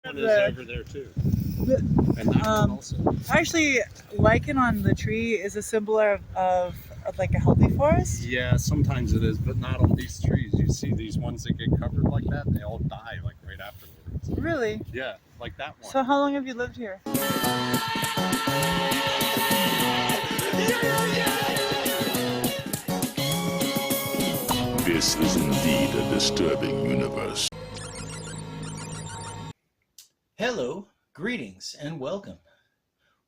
one is over there too. And that one also. Actually, lichen on the tree is a symbol of like a healthy forest. Yeah, sometimes it is, but not on these trees. You see these ones that get covered like that, they all die like right afterwards. Really? Yeah, like that one. So how long have you lived here? This is indeed a disturbing universe. Hello, greetings, and welcome.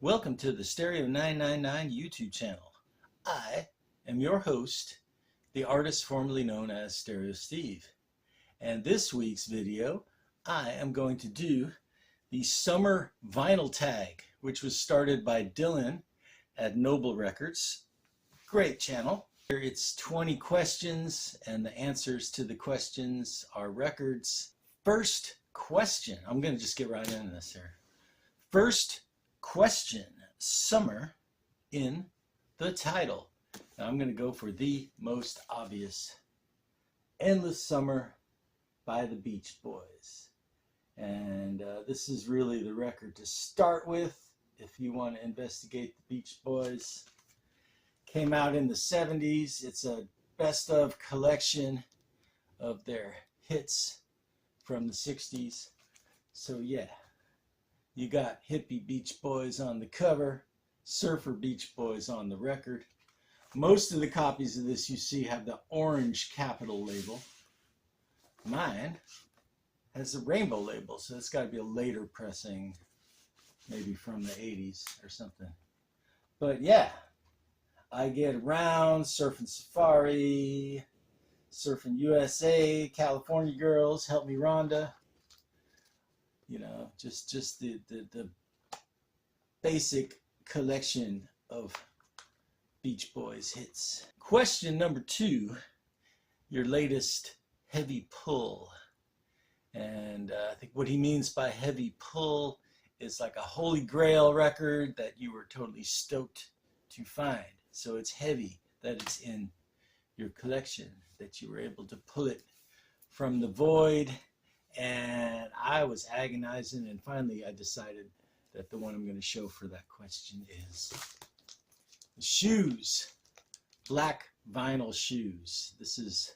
Welcome to the Stereo 999 YouTube channel. I am your host, the artist formerly known as Stereo Steve. And this week's video, I am going to do the summer vinyl tag, which was started by Dylan at Noble Records. Great channel. It's 20 questions, and the answers to the questions are records. First question, I'm going to just get right into this here. First question, summer in the title. Now I'm going to go for the most obvious. Endless Summer by the Beach Boys. And this is really the record to start with if you want to investigate the Beach Boys. Came out in the 70s. It's a best of collection of their hits from the 60s. So yeah, you got hippie Beach Boys on the cover, surfer Beach Boys on the record. Most of the copies of this you see have the orange capital label. Mine has the rainbow label, so it's got to be a later pressing, maybe from the 80s or something. But yeah, I get around, surfing Safari, surfing USA, California Girls, Help Me Rhonda. You know, just the basic collection of Beach Boys hits. Question number 2, your latest heavy pull. And I think what he means by heavy pull is like a holy grail record that you were totally stoked to find. So it's heavy that it's in your collection, that you were able to pull it from the void. And I was agonizing, and finally I decided that the one I'm going to show for that question is the shoes. Black vinyl shoes. This is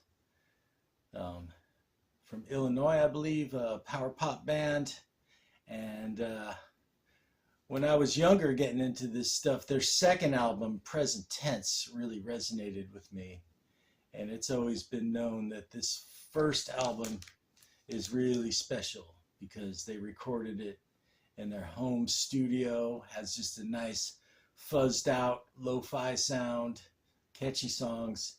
from Illinois, I believe, a power pop band. And when I was younger getting into this stuff, their second album, Present Tense, really resonated with me. And it's always been known that this first album is really special because they recorded it in their home studio. Has just a nice fuzzed out lo-fi sound, catchy songs.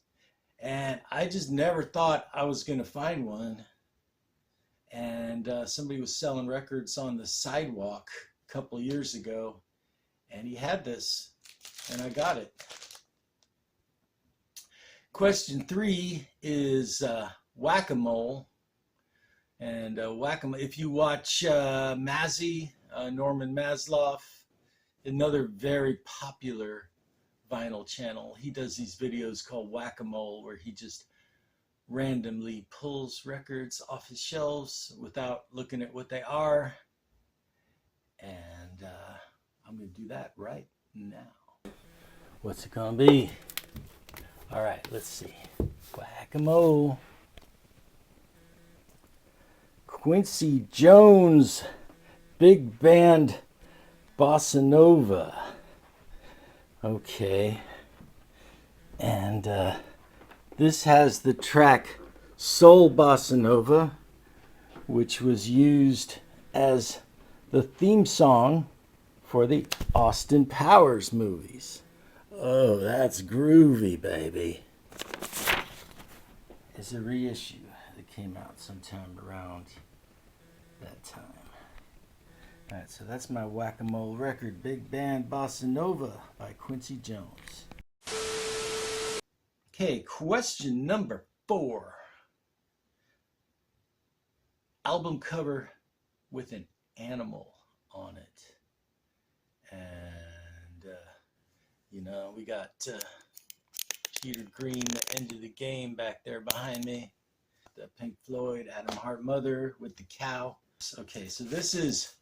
And I just never thought I was going to find one. And somebody was selling records on the sidewalk a couple years ago, and he had this, and I got it. Question 3 is Whack-A-Mole. And Whack-A-Mole, if you watch Mazzy, Norman Masloff, another very popular vinyl channel, he does these videos called Whack-A-Mole, where he just randomly pulls records off his shelves without looking at what they are. And I'm going to do that right now. What's it going to be? All right, let's see. Whack-A-Mole. Quincy Jones, big band bossa nova. Okay. And this has the track Soul Bossa Nova, which was used as the theme song for the Austin Powers movies. Oh, that's groovy, baby. It's a reissue that came out sometime around that time. All right, so that's my Whack-A-Mole record, Big Band Bossa Nova by Quincy Jones. Okay, question number 4. Album cover with an animal on it. And, you know, we got Peter Green, The End of the Game, back there behind me. The Pink Floyd, Adam Hart Mother with the cow. albums. Okay, so this is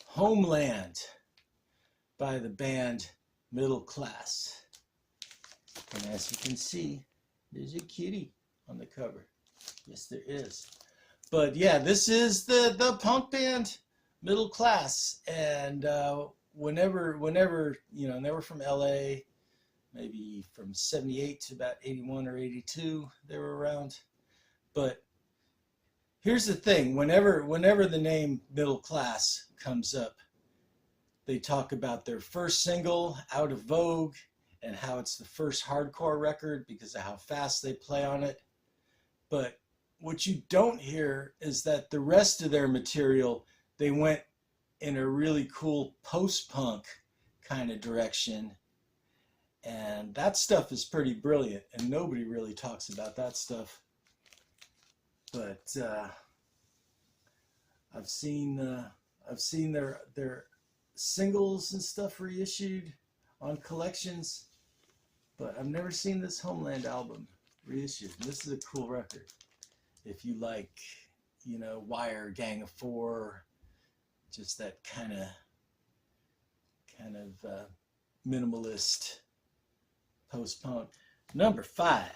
Homeland by the band Middle Class. And as you can see, there's a kitty on the cover. Yes, there is. But yeah, this is the punk band Middle Class. And whenever, you know, they were from LA, maybe from 78 to about 81 or 82, they were around. But here's the thing, whenever the name Middle Class comes up, they talk about their first single, Out of Vogue, and how it's the first hardcore record because of how fast they play on it. But what you don't hear is that the rest of their material, they went in a really cool post-punk kind of direction. And that stuff is pretty brilliant, and nobody really talks about that stuff. But I've seen their singles and stuff reissued on collections, but I've never seen this Homeland album reissued. This is a cool record. If you like, you know, Wire, Gang of Four, just that kind of minimalist post-punk. Number 5,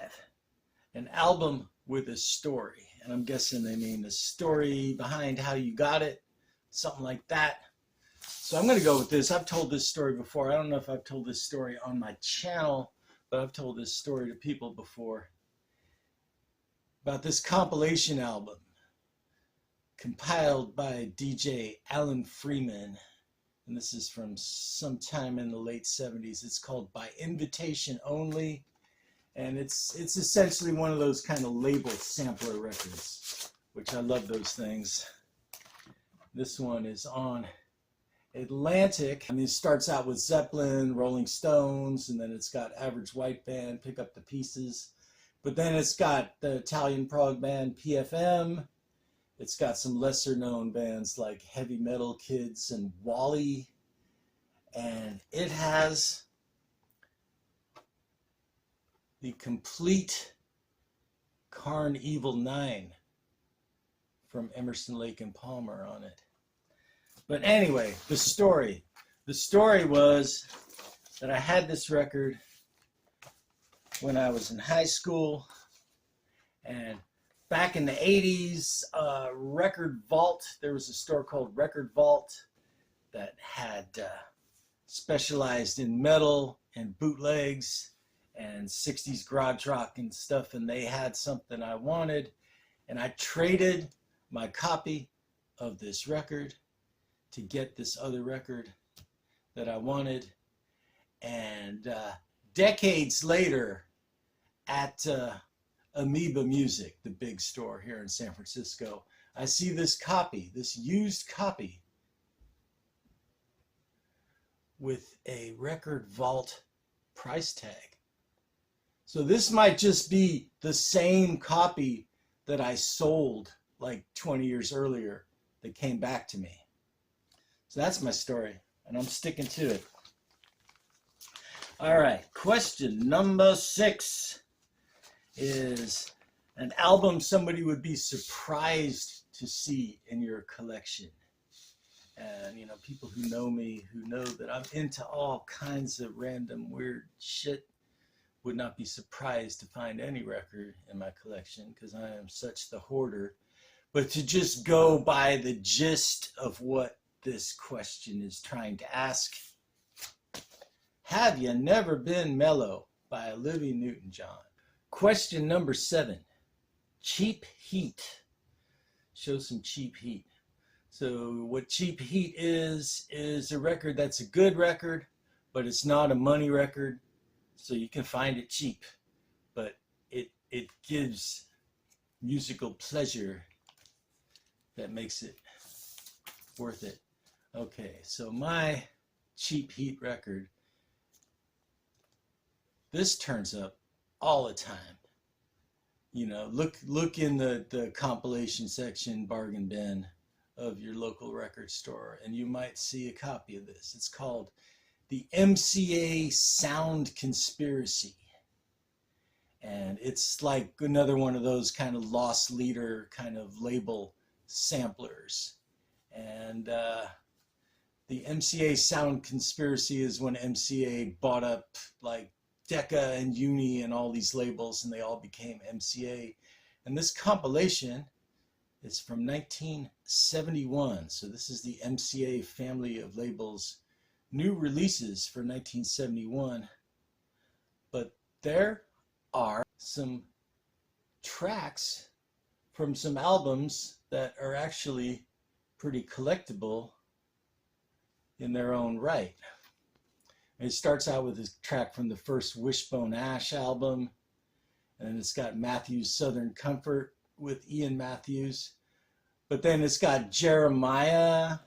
an album with a story. And I'm guessing they mean the story behind how you got it, something like that. So I'm going to go with this. I've told this story before. I don't know if I've told this story on my channel, but I've told this story to people before about this compilation album compiled by DJ Alan Freeman. And this is from sometime in the late 70s. It's called By Invitation Only. And it's essentially one of those kind of label sampler records, which I love those things. This one is on Atlantic. I mean, it starts out with Zeppelin, Rolling Stones, and then it's got Average White Band, Pick Up the Pieces. But then it's got the Italian prog band PFM. It's got some lesser known bands like Heavy Metal Kids and Wally. And it has the complete Carn Evil 9 from Emerson, Lake and Palmer on it. But anyway, the story. The story was that I had this record when I was in high school, and back in the 80s, Record Vault, there was a store called Record Vault that had specialized in metal and bootlegs and 60s garage rock and stuff, and they had something I wanted, and I traded my copy of this record to get this other record that I wanted. And decades later, at Amoeba Music, the big store here in San Francisco, I see this copy, this used copy with a Record Vault price tag. So this might just be the same copy that I sold like 20 years earlier that came back to me. So that's my story, and I'm sticking to it. All right, question number 6 is an album somebody would be surprised to see in your collection. And, you know, people who know me, who know that I'm into all kinds of random weird shit, would not be surprised to find any record in my collection because I am such the hoarder. But to just go by the gist of what this question is trying to ask, have you never been mellow by Olivia Newton-John? Question number 7, Cheap Heat. Show some Cheap Heat. So what Cheap Heat is a record that's a good record, but it's not a money record, so you can find it cheap, but it gives musical pleasure that makes it worth it. Okay, so my Cheap Heat record, this turns up all the time. You know, look in the compilation section, bargain bin of your local record store, and you might see a copy of this. It's called the MCA Sound Conspiracy. And it's like another one of those kind of lost leader kind of label samplers. And the MCA sound conspiracy is when MCA bought up like Decca and Uni and all these labels, and they all became MCA. And this compilation is from 1971. So this is the MCA family of labels, new releases for 1971. But there are some tracks from some albums that are actually pretty collectible in their own right. And it starts out with this track from the first Wishbone Ash album, and then it's got Matthews' Southern Comfort with Ian Matthews. But then it's got Jeremiah.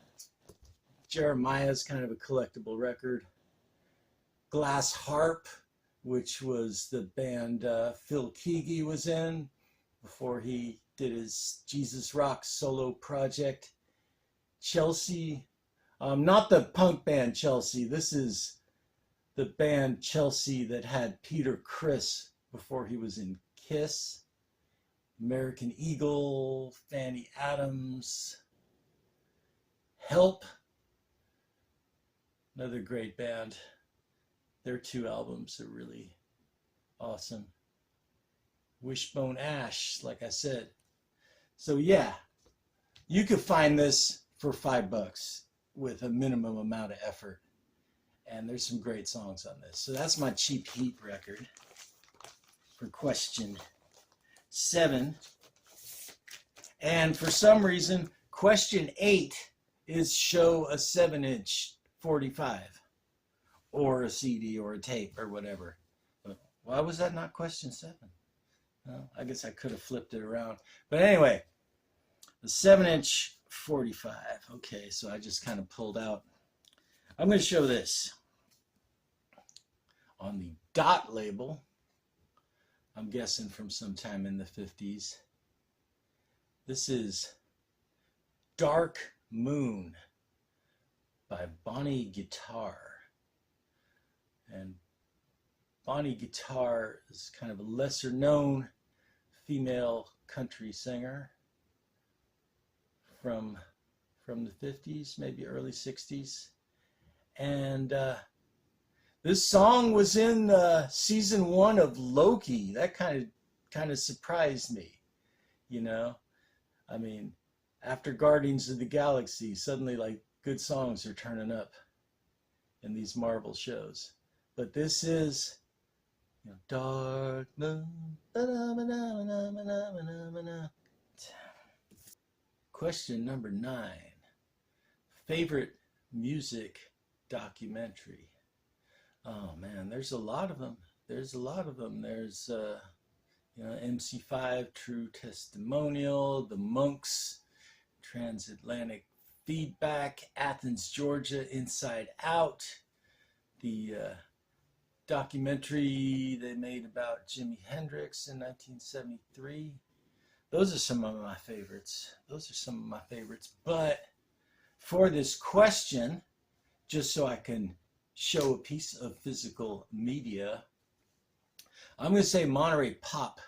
Jeremiah's kind of a collectible record. Glass Harp, which was the band Phil Keaggy was in before he did his Jesus Rock solo project. Chelsea, not the punk band Chelsea. This is the band Chelsea that had Peter Criss before he was in Kiss. American Eagle, Fanny Adams, Help, another great band. Their two albums are really awesome. Wishbone Ash, like I said. So yeah, you could find this for $5 with a minimum amount of effort. And there's some great songs on this. So that's my Cheap Heat record for question 7. And for some reason, question 8 is show a 7-inch 45 or a CD or a tape or whatever. But why was that not question 7? Well, I guess I could have flipped it around. But anyway, the 7-inch 45. Okay, so I just kind of pulled out. I'm going to show this on the Dot label. I'm guessing from sometime in the 50s. This is Dark Moon by Bonnie Guitar. And Bonnie Guitar is kind of a lesser known female country singer from the 50s, maybe early 60s. And this song was in season 1 of Loki. That kind of surprised me, you know. I mean, after Guardians of the Galaxy, suddenly like good songs are turning up in these Marvel shows. But this is, you know, Dark Moon. Question number 9. Favorite music documentary. Oh man, there's a lot of them. There's you know, MC5, True Testimonial, The Monks, Transatlantic Feedback, Athens, Georgia, Inside Out, the documentary they made about Jimi Hendrix in 1973. Those are some of my favorites. But for this question, just so I can show a piece of physical media, I'm going to say Monterey Pop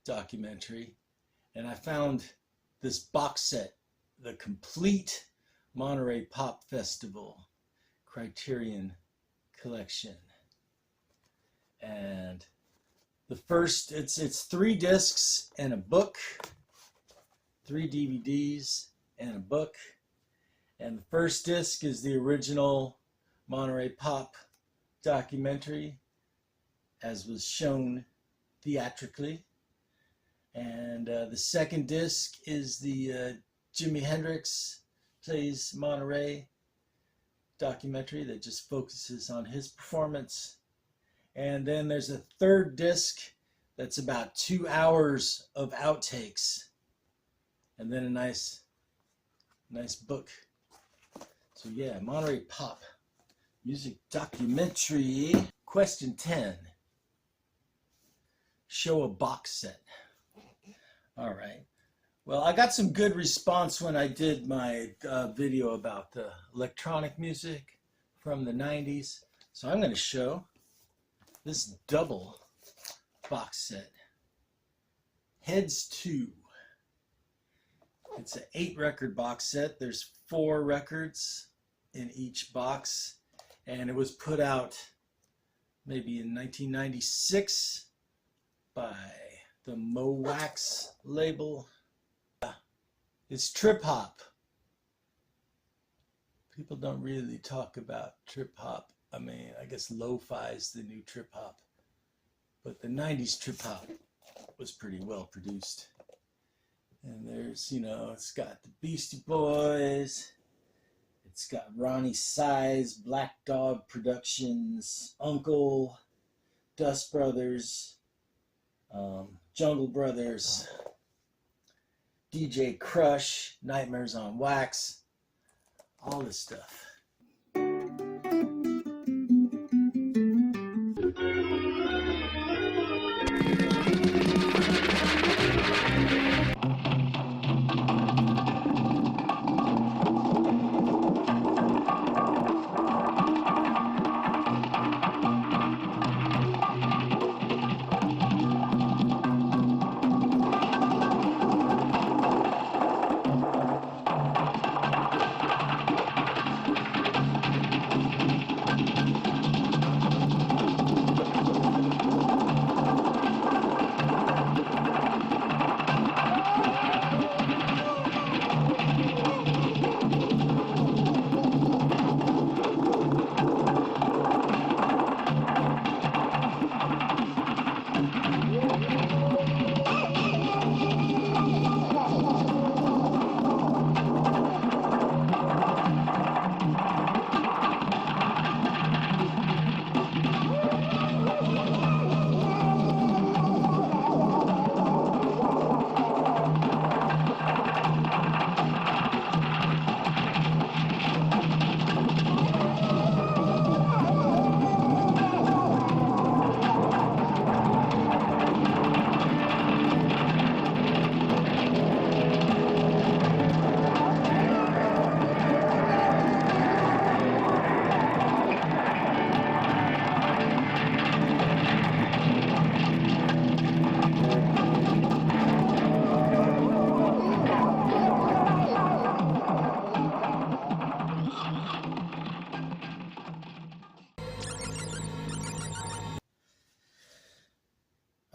documentary. And I found this box set, the complete Monterey Pop Festival Criterion Collection. And the first, it's 3 discs and a book, 3 DVDs and a book. And the first disc is the original Monterey Pop documentary, as was shown theatrically. And the second disc is the Jimi Hendrix Plays Monterey documentary that just focuses on his performance. And then there's a third disc that's about 2 hours of outtakes, and then a nice book. So yeah, Monterey Pop music documentary. Question 10. Show a box set. All right. Well, I got some good response when I did my video about the electronic music from the 90s. So I'm going to show this double box set. Heads 2. It's an 8-record box set. There's 4 records in each box, and it was put out maybe in 1996 by the Mowax label. It's trip hop. People don't really talk about trip hop. I mean, I guess lo-fi is the new trip hop, but the 90s trip hop was pretty well produced. And there's, you know, it's got the Beastie Boys, it's got Ronnie Size, Black Dog Productions, Uncle, Dust Brothers, Jungle Brothers, DJ Crush, Nightmares on Wax, all this stuff.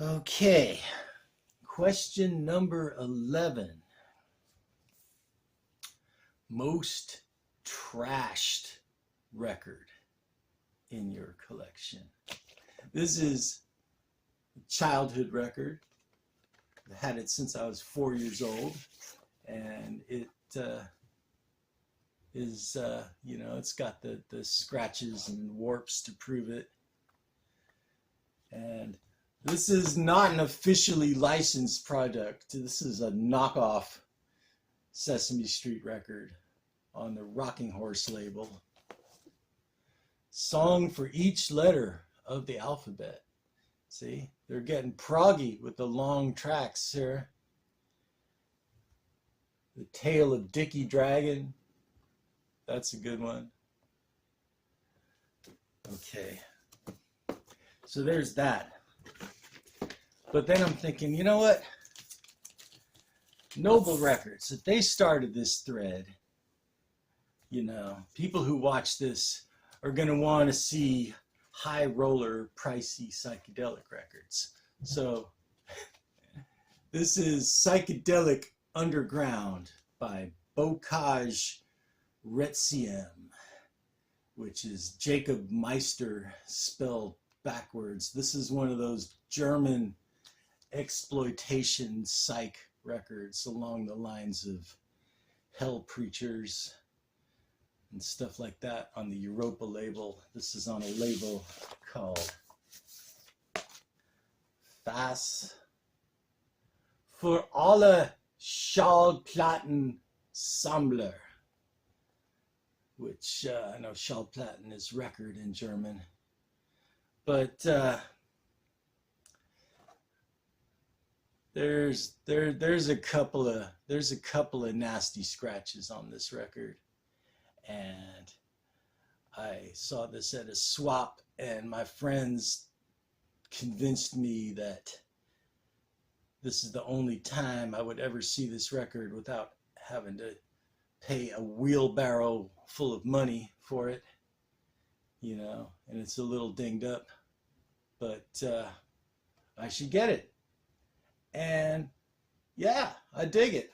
Okay, question number 11. Most trashed record in your collection. This is a childhood record. I had it since I was 4 years old, and it is, you know, it's got the scratches and warps to prove it. And this is not an officially licensed product. This is a knockoff Sesame Street record on the Rocking Horse label. Song for each letter of the alphabet. See, they're getting proggy with the long tracks here. The Tale of Dickie Dragon. That's a good one. Okay. So there's that. But then I'm thinking, you know what? Noble Records, if they started this thread, you know, people who watch this are going to want to see high roller, pricey psychedelic records. So this is Psychedelic Underground by Bocage Retziem, which is Jacob Meister spelled backwards. This is one of those German exploitation psych records along the lines of Hell Preachers and stuff like that on the Europa label. This is on a label called Fass für alle Schallplattensammler, which I know Schallplatten is record in German, but there's a couple of nasty scratches on this record, and I saw this at a swap, and my friends convinced me that this is the only time I would ever see this record without having to pay a wheelbarrow full of money for it, you know, and it's a little dinged up, but I should get it. And yeah, I dig it.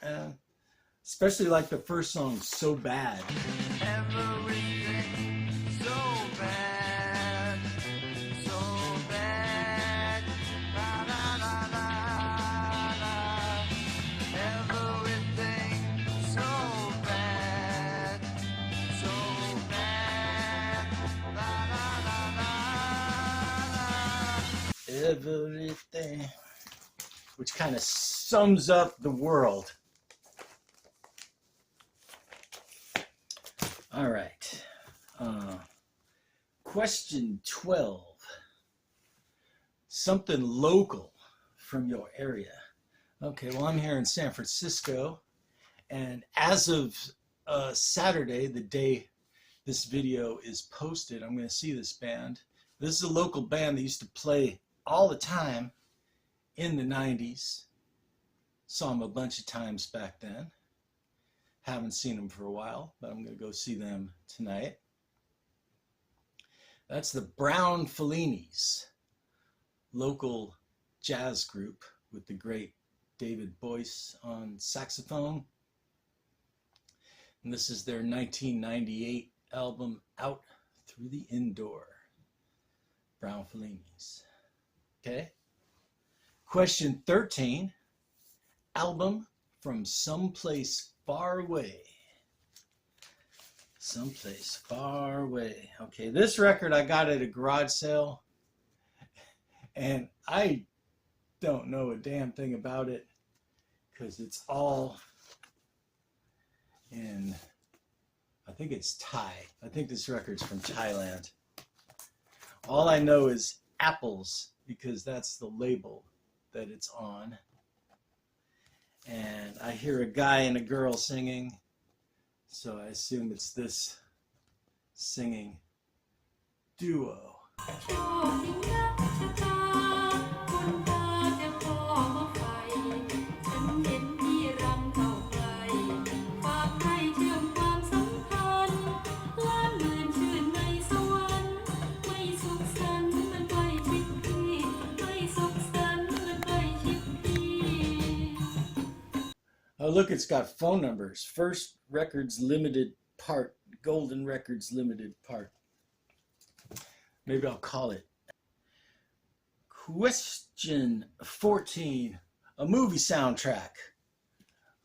Especially like the first song, So Bad. Everything so bad, so bad. La, la, la, la, la. Everything so bad, so bad. La, la, la, la, la. Everything, which kind of sums up the world. All right. Question 12. Something local from your area. Okay, well, I'm here in San Francisco, and as of Saturday, the day this video is posted, I'm going to see this band. This is a local band that used to play all the time in the 90s. Saw them a bunch of times back then. Haven't seen them for a while, but I'm going to go see them tonight. That's the Brown Fellinis, local jazz group with the great David Boyce on saxophone. And this is their 1998 album, Out Through the Indoor. Brown Fellinis. Okay. Question 13. Album from someplace far away. Someplace far away. Okay, this record I got at a garage sale, and I don't know a damn thing about it because it's all in, I think it's Thai. I think this record's from Thailand. All I know is Apples because that's the label that it's on. And I hear a guy and a girl singing, so I assume it's this singing duo. Oh, look, it's got phone numbers. First Records Limited Part, Golden Records Limited Part. Maybe I'll call it. Question 14, a movie soundtrack.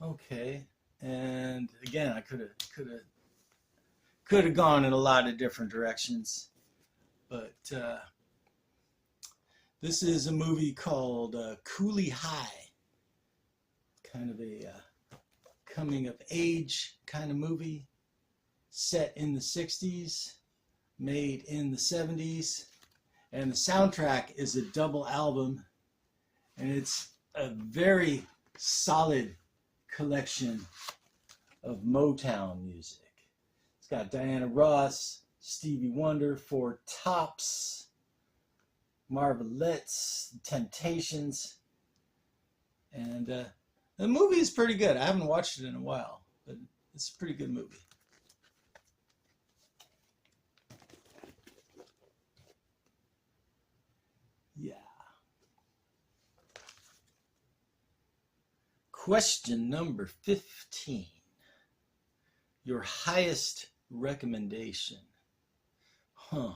Okay, and again, I could have gone in a lot of different directions, but this is a movie called Coolie High, kind of a coming of age kind of movie, set in the 60s, made in the 70s, and the soundtrack is a double album, and it's a very solid collection of Motown music. It's got Diana Ross, Stevie Wonder, Four Tops, Marvelettes, Temptations, and the movie is pretty good. I haven't watched it in a while, but it's a pretty good movie. Yeah. Question number 15. Your highest recommendation. Huh.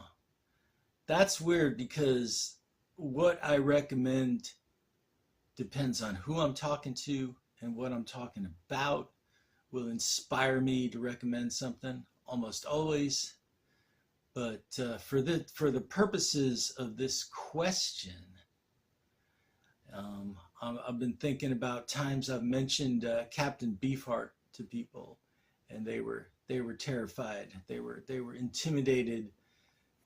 That's weird because what I recommend depends on who I'm talking to, and what I'm talking about will inspire me to recommend something, almost always. But for the purposes of this question, I've been thinking about times I've mentioned Captain Beefheart to people, and they were terrified. They were intimidated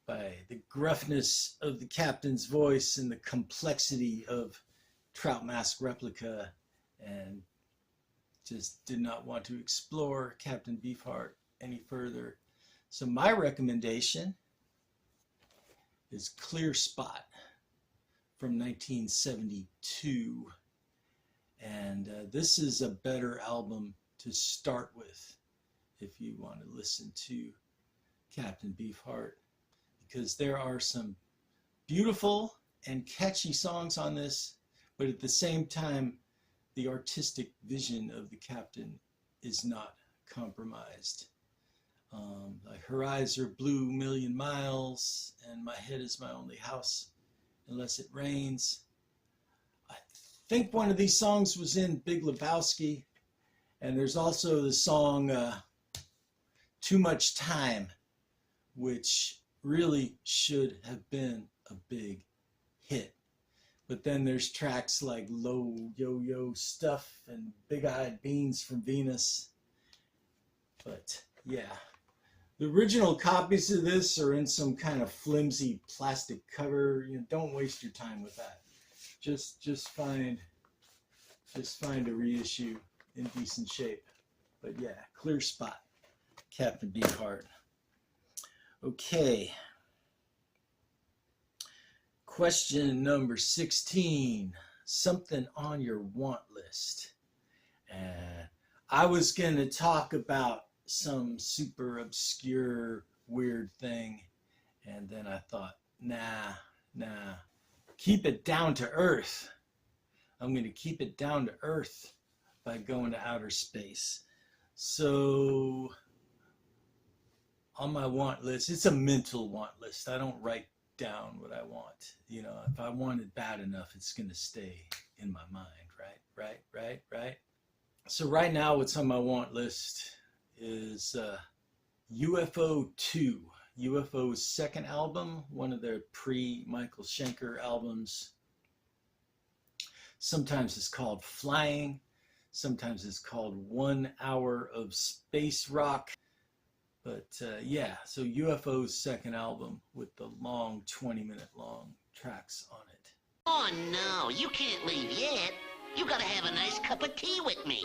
by the gruffness of the captain's voice and the complexity of Trout Mask Replica, and just did not want to explore Captain Beefheart any further. So my recommendation is Clear Spot from 1972. And this is a better album to start with if you want to listen to Captain Beefheart, because there are some beautiful and catchy songs on this, but at the same time, the artistic vision of the captain is not compromised. Like her eyes are blue 1,000,000 miles, and my head is my only house unless it rains. I think one of these songs was in Big Lebowski, and there's also the song Too Much Time, which really should have been a big hit. But then there's tracks like Low Yo-Yo Stuff and Big Eyed Beans from Venus. But yeah, the original copies of this are in some kind of flimsy plastic cover. You know, don't waste your time with that. Just find a reissue in decent shape. But yeah, clear spot, Captain Beefheart. Okay. Question number 16. Something on your want list. I was going to talk about some super obscure, weird thing, and then I thought, nah, keep it down to earth. I'm going to keep it down to earth by going to outer space. So on my want list, it's a mental want list. I don't write down what I want. You know, if I want it bad enough, it's going to stay in my mind, right? So right now, what's on my want list is UFO 2, UFO's second album, one of their pre-Michael Schenker albums. Sometimes it's called Flying, sometimes it's called 1 Hour of Space Rock. But yeah, so UFO's second album with the long 20-minute long tracks on it. Oh no, you can't leave yet. You gotta have a nice cup of tea with me.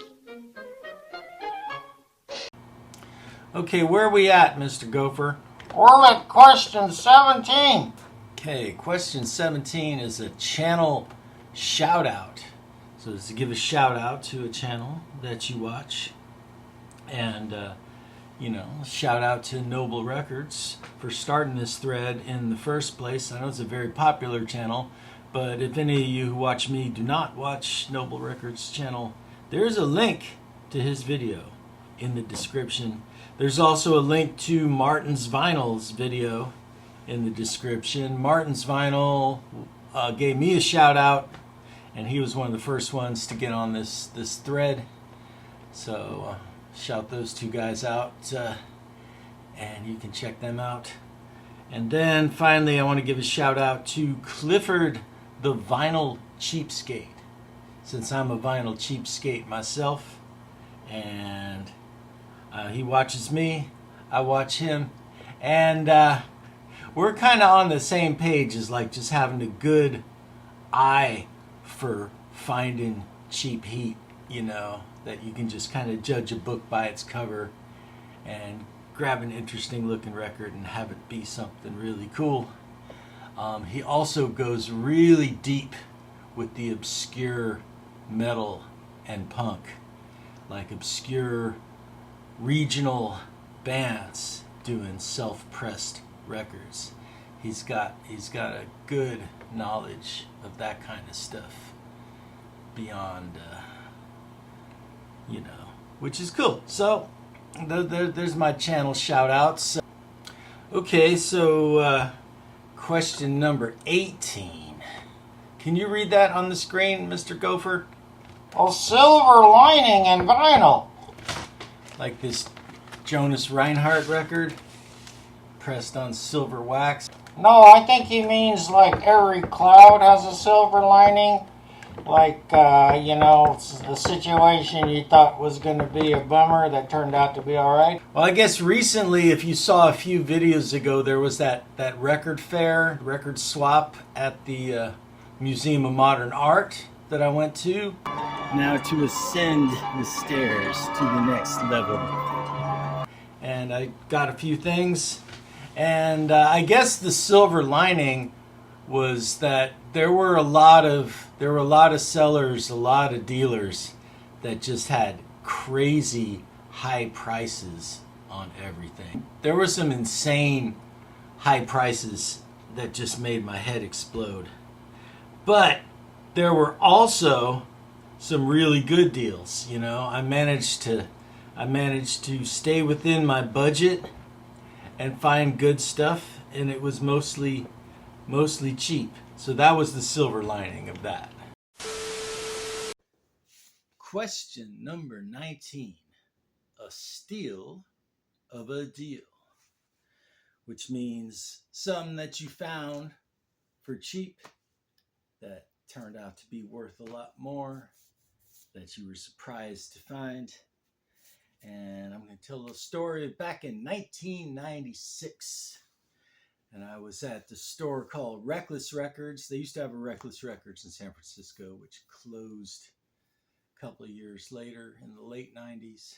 Okay, where are we at, Mr. Gopher? We're at question 17. Okay, question 17 is a channel shout out. So it's to give a shout out to a channel that you watch. And, you know, shout out to Noble Records for starting this thread in the first place. I know it's a very popular channel, but if any of you who watch me do not watch Noble Records channel, there's a link to his video in the description. There's also a link to Martin's Vinyl's video in the description. Martin's Vinyl gave me a shout out, and he was one of the first ones to get on this thread. So shout those two guys out, and you can check them out. And then finally, I want to give a shout out to Clifford, the Vinyl Cheapskate, since I'm a vinyl cheapskate myself, and he watches me, I watch him, and we're kind of on the same page as like just having a good eye for finding cheap heat, you know, that you can just kind of judge a book by its cover and grab an interesting looking record and have it be something really cool. He also goes really deep with the obscure metal and punk, like obscure regional bands doing self-pressed records. He's got a good knowledge of that kind of stuff beyond, you know, which is cool. So there's my channel shout outs. Okay, so question number 18. Can you read that on the screen, Mr. Gopher? A silver lining in vinyl. Like this Jonas Reinhardt record pressed on silver wax. No, I think he means like every cloud has a silver lining. Like, you know, the situation you thought was going to be a bummer that turned out to be all right. Well, I guess recently, if you saw a few videos ago, there was that record fair, record swap at the Museum of Modern Art that I went to. Now to ascend the stairs to the next level. And I got a few things. And I guess the silver lining was that there were a lot of sellers, a lot of dealers that just had crazy high prices on everything. There were some insane high prices that just made my head explode. But there were also some really good deals. You know, I managed to stay within my budget and find good stuff, and it was mostly cheap. So that was the silver lining of that. Question number 19. A steal of a deal, which means something that you found for cheap that turned out to be worth a lot more, that you were surprised to find. And I'm going to tell a story back in 1996. And I was at the store called Reckless Records. They used to have a Reckless Records in San Francisco, which closed a couple of years later in the late 90s.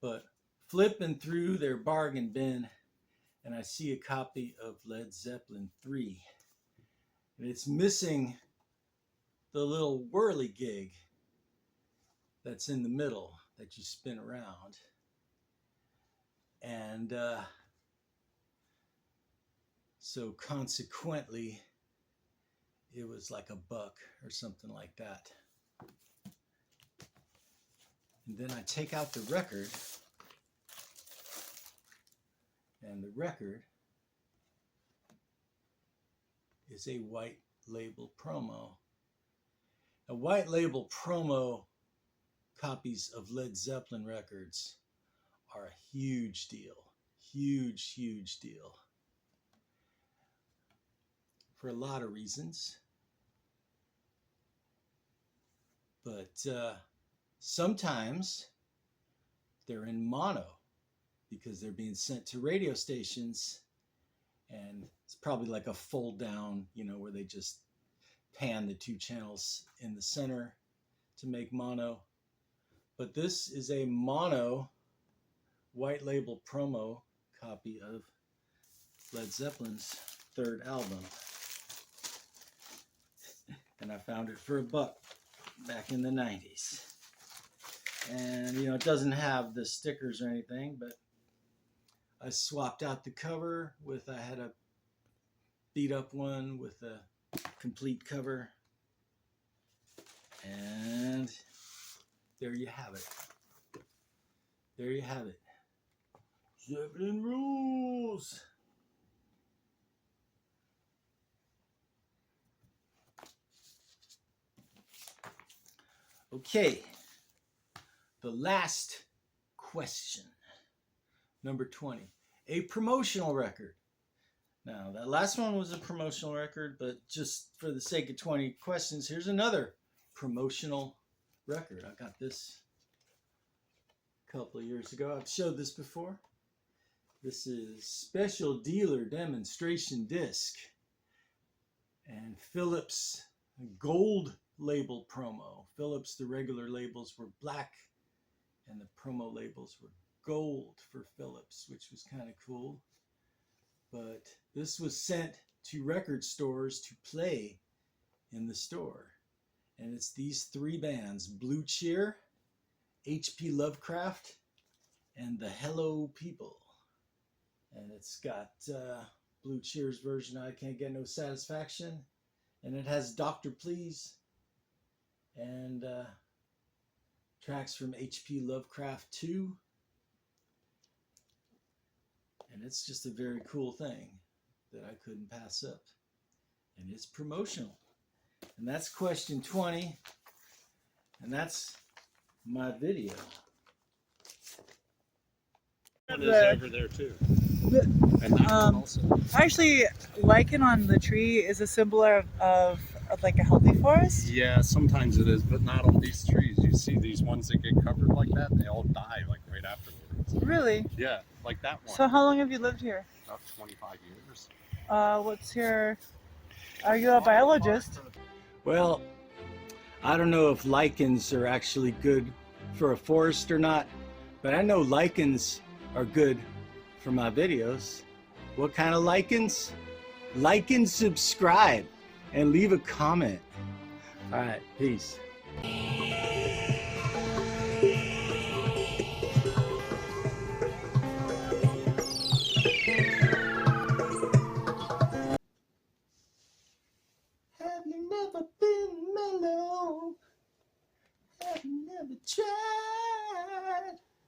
But flipping through their bargain bin, and I see a copy of Led Zeppelin 3. And it's missing the little whirly gig that's in the middle that you spin around. And so consequently, it was like $1 or something like that. And then I take out the record, and the record is a white label promo. A white label promo copies of Led Zeppelin records are a huge deal. Huge, huge deal. For a lot of reasons. But sometimes they're in mono because they're being sent to radio stations, and it's probably like a fold down, you know, where they just pan the 2 channels in the center to make mono. But this is a mono white label promo copy of Led Zeppelin's 3rd album. And I found it for $1 back in the 90s. And, you know, it doesn't have the stickers or anything, but I swapped out the cover with, I had a beat up one with a complete cover. And there you have it. There you have it. Zeppelin rules. Okay. The last question. Number 20. A promotional record. Now, that last one was a promotional record, but just for the sake of 20 questions, here's another promotional record. I got this a couple of years ago. I've showed this before. This is Special Dealer Demonstration Disc and Philips Gold label promo. Philips, the regular labels were black and the promo labels were gold for Philips, which was kind of cool. But this was sent to record stores to play in the store. And it's these 3 bands, Blue Cheer, H.P. Lovecraft, and the Hello People. And it's got Blue Cheer's version, I Can't Get No Satisfaction. And it has Dr. Please and tracks from H.P. Lovecraft 2. And it's just a very cool thing that I couldn't pass up. And it's promotional. And that's question 20. And that's my video. One is over there too. And that one also. Actually, lichen on the tree is a symbol of like a healthy forest. Yeah, sometimes it is, but not on these trees. You see these ones that get covered like that, they all die like right afterwards. Really? Yeah, like that one. So how long have you lived here? About 25 years. What's your... Are you a biologist? Well, I don't know if lichens are actually good for a forest or not, but I know lichens are good for my videos. What kind of lichens? Like and subscribe and leave a comment. All right, peace. Have you never been mellow? Have you never tried?